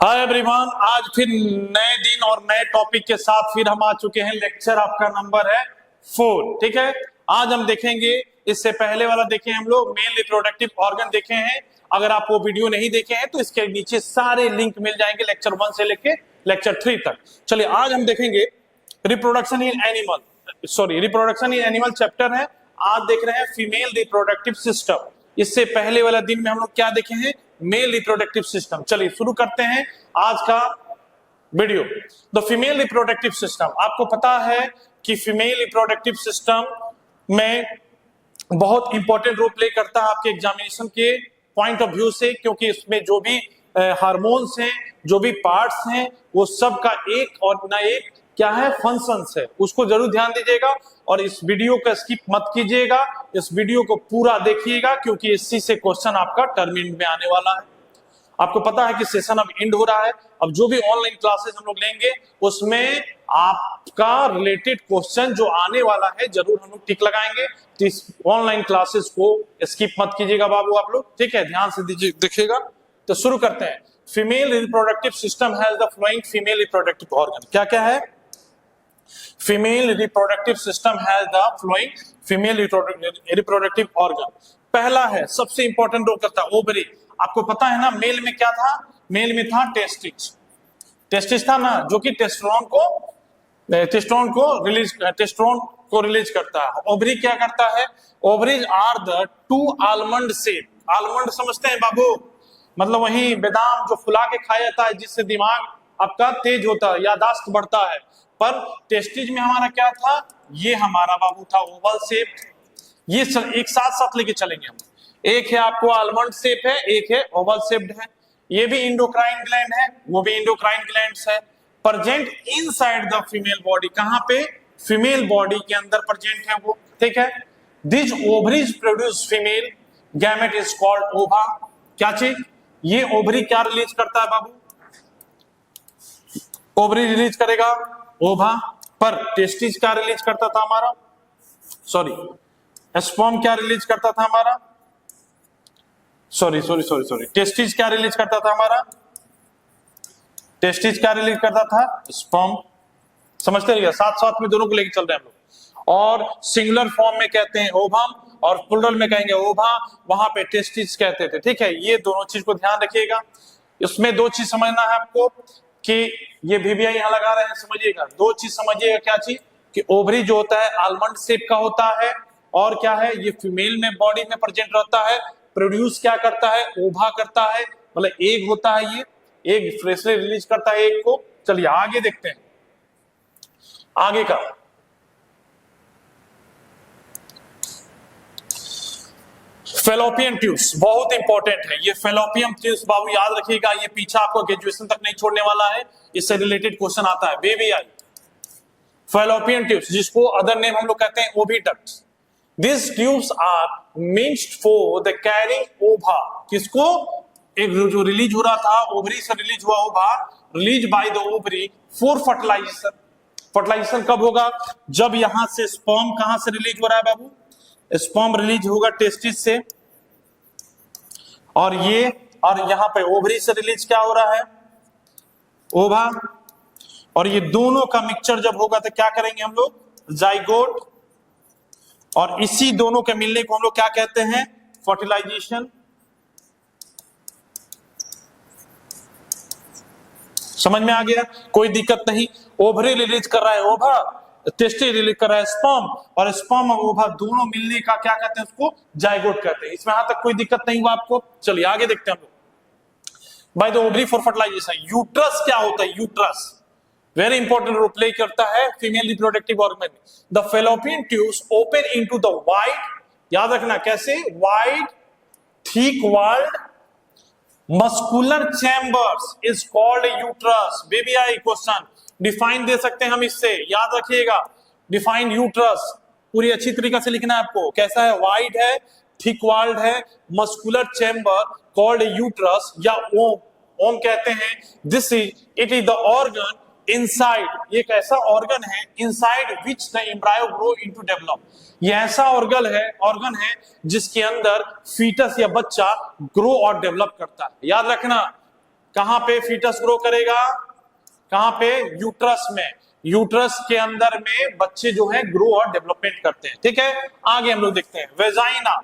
Hi everyone, आज फिर नए दिन और नए टॉपिक के साथ फिर हम आ चुके हैं। लेक्चर आपका नंबर है 4। ठीक है, आज हम देखेंगे, इससे पहले वाला देखे हम लोग मेल रिप्रोडक्टिव ऑर्गन देखे हैं। अगर आप वो वीडियो नहीं देखे हैं तो इसके नीचे सारे लिंक मिल जाएंगे लेक्चर 1 से लेके लेक्चर 3 तक। चलिए आज हम देखेंगे रिप्रोडक्शन इन एनिमल चैप्टर है। आज देख रहे हैं फीमेल रिप्रोडक्टिव सिस्टम। इससे पहले वाला दिन में हम लोग क्या देखे हैं? Male reproductive system. चलिए शुरू करते हैं आज का video. The female reproductive system, आपको पता है कि फीमेल रिप्रोडक्टिव सिस्टम में बहुत इंपॉर्टेंट रोल प्ले करता है आपके एग्जामिनेशन के पॉइंट ऑफ व्यू से, क्योंकि इसमें जो भी हार्मोन्स हैं, जो भी पार्ट्स हैं, वो सब का एक और ना एक क्या है, फंक्शंस है। उसको जरूर ध्यान दीजिएगा और इस वीडियो का स्किप मत कीजिएगा, इस वीडियो को पूरा देखिएगा, क्योंकि इसी से क्वेश्चन आपका टर्म एंड में आने वाला है। आपको पता है कि सेशन अब एंड हो रहा है। अब जो भी ऑनलाइन क्लासेस हम लोग लेंगे उसमें आपका रिलेटेड क्वेश्चन जो आने वाला है जरूर हम लोग टिक लगाएंगे। तो इस ऑनलाइन क्लासेस को स्किप मत कीजिएगा बाबू आप लोग, ठीक है, ध्यान से दीजिए, देखिएगा। तो शुरू करते हैं। Female reproductive system has the flowing female reproductive organ. क्या क्या है? Female reproductive system has the flowing female reproductive organ. पहला है, सबसे इंपॉर्टेंट रोल करता है ओवरी। आपको पता है ना, मेल में क्या था? मेल में था टेस्टिस था ना, जो कि टेस्टोस्टेरोन को रिलीज करता है। ओवरी क्या करता है? Ovaries are the two almond shape. Almond समझते हैं बाबू? मतलब वही बादाम जो फुला के खाया जाता है, जिससे दिमाग आपका तेज होता है, याददाश्त बढ़ता है। पर टेस्टिज में हमारा क्या था? ये हमारा बाबू था ओवल शेप। ये एक साथ साथ लेके चलेंगे हम। एक है आपको आलमंड शेप है, एक है ओवल शेप्ड है। ये भी इंडोक्राइन ग्लैंड है, वो भी इंडोक्राइन ग्लैंड्स है। Present inside the female body. कहां पे? फीमेल बॉडी के अंदर प्रेजेंट है वो, ठीक है। This ovaries produce female gamete is called ओवा। क्या चीज? ये ओवरी क्या रिलीज करता है बाबू? ओवरी रिलीज करेगा ओवा। पर टेस्टिस क्या रिलीज करता था हमारा? सॉरी, स्पर्म क्या रिलीज करता था हमारा? सॉरी, टेस्टिस क्या रिलीज करता था हमारा? टेस्टिस क्या रिलीज करता था? स्पर्म। समझते रहिए, साथ साथ में दोनों को लेके चल रहे हैं हम लोग। और सिंगुलर फॉर्म में कहते हैं ओवम और प्लूरल में कहेंगे ओवा। वहां पे टेस्टिस कहते थे, ठीक है। ये दोनों चीज को ध्यान रखिएगा। इसमें दो चीज समझना है आपको कि ये VBI यहां लगा रहे हैं, समझिएगा। दो चीज समझिएगा। क्या चीज? कि ओवरी जो होता है आलमंड शेप का होता है, और क्या है, ये फीमेल में बॉडी में प्रेजेंट रहता है। प्रोड्यूस क्या करता है? ओवा करता है, मतलब एग होता है। ये एग फ्रेशली रिलीज करता है एग को। चलिए आगे देखते हैं आगे का। फेलोपियन ट्यूब्स बहुत इंपॉर्टेंट है। ये फेलोपियन ट्यूब्स बाबू याद रखिएगा, ये पीछे आपको ग्रेजुएशन तक नहीं छोड़ने वाला है। इससे रिलेटेड क्वेश्चन आता है। VBI फेलोपियन ट्यूब्स, जिसको अदर नेम हम लोग कहते हैं oviducts. These tubes are meant for the carrying ova। किसको? एक जो रिलीज हो रहा था ओवरी से रिलीज हुआ ova, release by the ovary for fertilization. Fertilization कब होगा? जब यहां से स्पर्म कहां से रिलीज हो रहा है बाबू? स्पर्म रिलीज होगा टेस्टिस से, और यहां पे ओवरी से रिलीज क्या हो रहा है? ओवा। और ये दोनों का मिक्सचर जब होगा तो क्या करेंगे हम लोग? जाइगोट। और इसी दोनों के मिलने को हम लोग क्या कहते हैं? फर्टिलाइजेशन। समझ में आ गया? कोई दिक्कत नहीं। ओवरी रिलीज कर रहा है ओवा, टेस्टिस रिलीज कर रहा है स्पर्म, और स्पर्म और ओवा दोनों मिलने का क्या कहते हैं? उसको जाइगोट कहते हैं। इसमें यहां तक कोई दिक्कत नहीं हुआ आपको? चलिए आगे देखते हैं हम लोग। By the ovary for fertilisation. Uterus क्या होता है? Uterus very important role play करता है फीमेल रिप्रोडक्टिव ऑर्गन में। The fallopian tubes open into the wide, याद रखना कैसे, wide thick walled muscular chambers is called uterus. VBI question define दे सकते हैं हम इससे, याद रखिएगा। डिफाइन यूट्रस पूरी अच्छी तरीके से लिखना है आपको। कैसा है? वाइड है, थिक वॉल्ड है, मस्कुलर चैम्बर कॉल्ड यूट्रस या ओम कहते हैं। This it is the organ inside, ये एक ऐसा ऑर्गन है inside which the embryo grow into develop. ये ऐसा ऑर्गन है जिसके अंदर फीटस या बच्चा ग्रो और डेवलप करता है। याद रखना, कहां पे फीटस ग्रो करेगा? कहां पे? यूट्रस में। यूट्रस के अंदर में बच्चे जो है ग्रो और डेवलपमेंट करते हैं। ठीक है, आगे हम लोग देखते हैं vagina.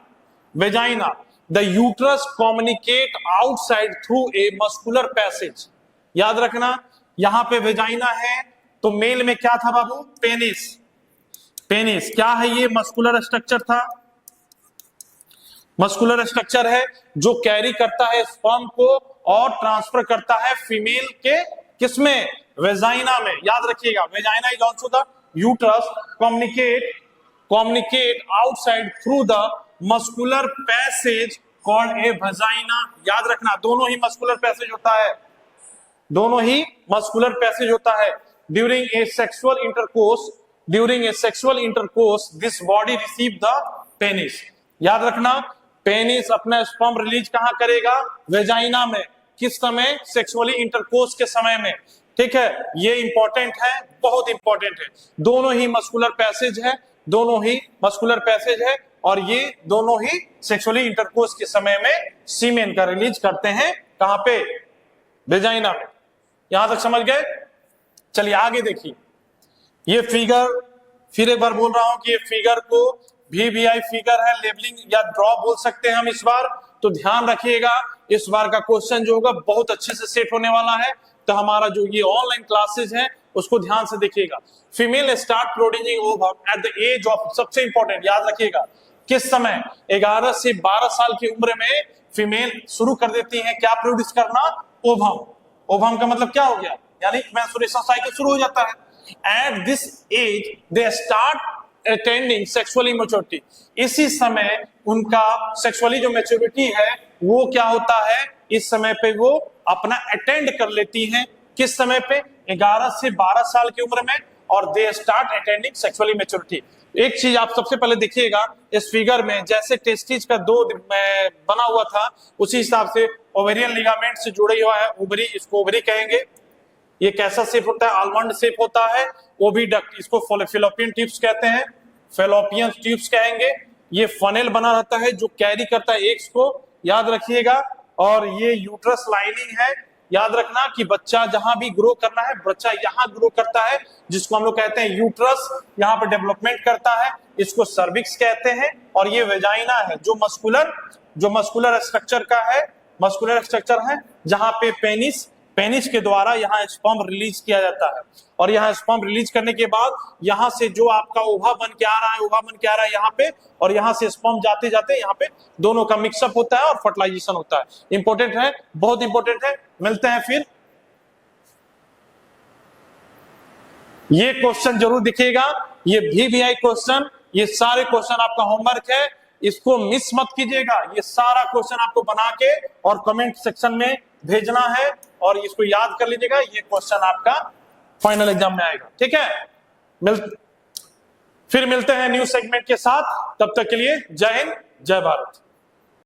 Vagina, the uterus communicate outside through a muscular passage. याद रखना, यहां पे वेजाइना है तो मेल में क्या था बाबू? पेनिस। पेनिस क्या है? ये मस्कुलर स्ट्रक्चर था, मस्कुलर स्ट्रक्चर है जो कैरी करता है स्पर्म को और ट्रांसफर करता है फीमेल के किसमें? वेजाइना में। याद रखिएगा, vagina is also the uterus communicate outside through the muscular passage called a vagina. याद रखना, दोनों ही मस्कुलर पैसेज होता है, दोनों ही मस्कुलर पैसेज होता है। During a sexual intercourse this body receive the penis. याद रखना, पेनिस अपना स्पर्म रिलीज कहां करेगा? वेजाइना में। किस समय? सेक्सुअली इंटरकोर्स के समय में। ठीक है, ये इंपॉर्टेंट है, बहुत इंपॉर्टेंट है। दोनों ही मस्कुलर पैसेज है, दोनों ही मस्कुलर पैसेज है, और ये दोनों ही सेक्सुअली इंटरकोर्स के समय में सीमेन का रिलीज करते हैं। कहां पे? वेजाइना में। यहां तक समझ गए? चलिए आगे देखिए, ये फिगर, फिर एक बार बोल रहा हूं कि ये फिगर को VVI फिगर है, लेबलिंग या ड्रॉ बोल सकते हैं हम इस बार। तो ध्यान रखिएगा, इस बार का क्वेश्चन जो होगा बहुत अच्छे से सेट होने वाला है। तो हमारा जो ये ऑनलाइन क्लासेस है उसको ध्यान से देखिएगा। Female start producing ovum at the age of, सबसे इंपॉर्टेंट याद रखिएगा, किस समय? 11 से 12 साल की उम्र में फीमेल शुरू कर देती है क्या प्रोड्यूस करना? ओवम। ओवम का मतलब क्या हो गया? यानी मेंस्ट्रुएशन साइकिल शुरू हो जाता है। At this age they start attending sexually maturity. इसी समय उनका सेक्सुअली जो मैच्योरिटी है वो क्या होता है? इस समय पे वो अपना अटेंड कर लेती हैं। किस समय पे? 11 से 12 साल की उम्र में, और दे स्टार्ट अटेंडिंग सेक्सुअली मैच्योरिटी। एक चीज आप सबसे पहले देखिएगा इस फिगर में, जैसे टेस्टिस का 2 बना हुआ था उसी हिसाब से ओवेरियन लिगामेंट से जुड़ा हुआ है ओवरी, इसको ओवरी कहेंगे। ये कैसा शेप होता है? आलमंड शेप होता है। ओविडक्ट, इसको फैलोपियन ट्यूब्स कहते हैं, फैलोपियन ट्यूब्स कहेंगे। ये फनेल बना रहता है जो कैरी करता है एग्स को, याद रखिएगा। और ये यूट्रस लाइनिंग है। याद रखना कि बच्चा जहां भी ग्रो करना है, बच्चा यहां ग्रो करता है, जिसको हम लोग कहते हैं यूट्रस, यहां पर डेवलपमेंट करता है, इसको सर्विक्स कहते हैं। और ये वेजाइना है जो मस्कुलर स्ट्रक्चर का है, मस्कुलर स्ट्रक्चर है, जहां पे पेनिस के द्वारा यहाँ स्पर्म रिलीज किया जाता है। और यहाँ स्पर्म रिलीज करने के बाद यहाँ से जो आपका ओवा बन के आ रहा है यहाँ पे, और यहाँ से स्पर्म जाते जाते यहाँ पे दोनों का मिक्सअप होता है और फर्टिलाइजेशन होता है। इंपॉर्टेंट है, बहुत इंपॉर्टेंट है। मिलते हैं फिर। ये क्वेश्चन जरूर दिखेगा, ये VVI क्वेश्चन, ये सारे क्वेश्चन आपका होमवर्क है, इसको मिस मत कीजिएगा। ये सारा क्वेश्चन आपको बना के और कमेंट सेक्शन में भेजना है, और इसको याद कर लीजिएगा। ये क्वेश्चन आपका फाइनल एग्जाम में आएगा। ठीक है, फिर मिलते हैं न्यू सेगमेंट के साथ। तब तक के लिए जय हिंद, जय भारत।